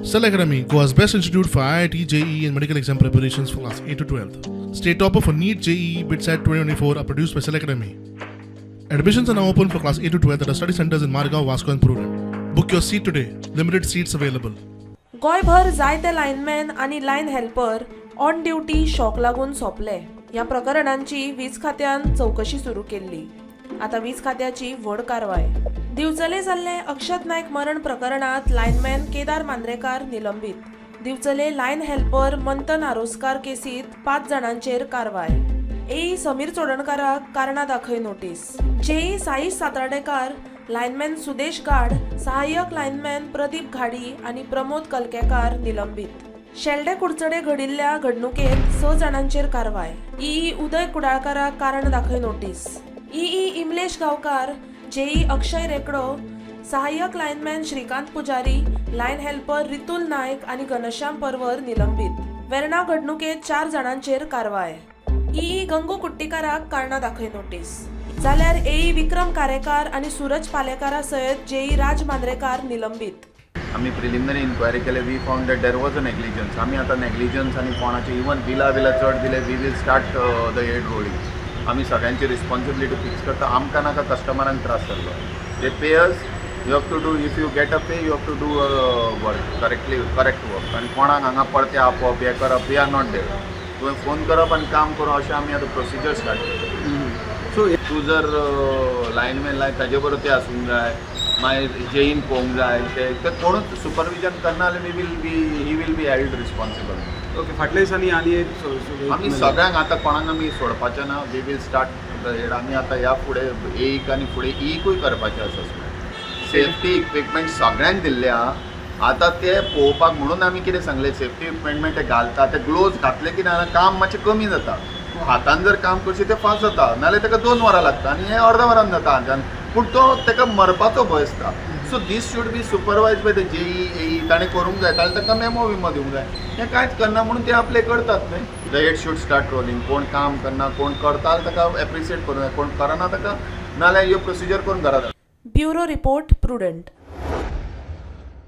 Cell Academy, Goa's best institute for IIT, JEE and medical exam preparations for class 8 to 12th. State topper for NEET, JEE, BITSAT 2024 are produced by Cell Academy. Admissions are now open for class 8 to 12th at our study centers in Margao, Vasco and Prudent. Book your seat today. Limited seats available. गोयभर जायते lineman आणि line helper on duty shock लागून सोंपले. ह्या प्रकरणांची वीज खात्यान चौकशी सुरू केली. आता वीज खात्याची व्हड कारवाय. दिवचले जाल्ले अक्षत नायक मरण प्रकरणात लायनमॅन केदार मांद्रेकार निलंबित. दिवचले लायन हेल्पर मंथन आरोसकार केसीत 5 जाणांचेर कारवाय. ए समीर चोडणकाराक कारणां दाखय नोटीस. जे साईश सातर्डेकार, लायनमॅन सुदेश गाड, सहाय्यक लायनमॅन प्रदीप घाडी आणि प्रमोद कलकेकार निलंबित. शेल्डे कुडचडे घडिल्ल्या घडणुकेत 6 जाणांचेर कारवाय. ई उदय कुडाळकाराक कारण दाखय नोटीस. ई इमलेश गांवकार, जेई अक्षय रेकडो, सहाय्यक लायनमॅन श्रीकांत पुजारी, लायन हेल्पर रितुल नायक आणि घनश्याम परवर निलंबित. वेर्णा घडणुकेत 4 जाणांचेर कारवाय. ई गंगू कुट्टीकाराक कारणां दाखय नोटीस. जाल्यार ए विक्रम कारेकार आणि सूरज पालेकारा सयत जेई राज मांद्रेकार निलंबित. आम्ही प्रिलिमिनरी इन्क्वायरी केले. We found that there was a negligence. आम्ही आता नेग्लिजन्स आणि कोणाचे इवन बिला चढ दिले. We will start the head rolling. आम्ही सगळ्यांची रिस्पॉन्सिबिलिटी फिक्स करता. आमकां नाका कस्टमरांक त्रास जाल्लो. The payers you have to do. If you get a pay you have to do work correct work. आणि कोणाक हांगा पडते आपप हें करप वी आर नॉट देर. तुवें फोन करप आनी काम करप अशें आमी आतां प्रोसिजर स्टार्ट करता. सो तूं जर लायनमॅन लायक ताजे बरोबर ते आसूंक जाय. मागीर जेईन पळोवंक जाय. ते कोणूच सुपरविजन करना जाल्यार he will be held responsible. Okay. फाटल्या दिसांनी आनी आमी सगळ्यांक आतां कोणाक आमी सोडपाचें ना. वी वील स्टार्ट आमी आतां ह्या फुडें एक आनी फुडें एकूय करपाचें असेसमेंट. सेफ्टी इक्विपमेंट सगळ्यांक दिल्ल्या. आतां ते पळोवपाक म्हणून आमी कितें सांगलें सेफ्टी इक्विपमेंट ते घालता. ते ग्लोव्ज घातले की ना काम मातशें कमी जाता. हातान जर काम करचें तें फास्ट जाता. नाजाल्यार ताका 2 वरां लागता आनी हें अर्द वरान जाता हातान. पूण तो ताका मरपाचो भंय आसता. So this should be supervise by the JE AE. ताणें करूंक जाय. ताणें ताका मेमो दिवंक जाय. हें कांयच करना म्हणून ते आपले करतात न्हय. The head should start rolling. कोण काम करना कोण करता ताका एप्रिशिएट करूं जाय. कोण करना ताका नाजाल्यार ह्यो प्रोसिजर करून घरा. Bureau report prudent.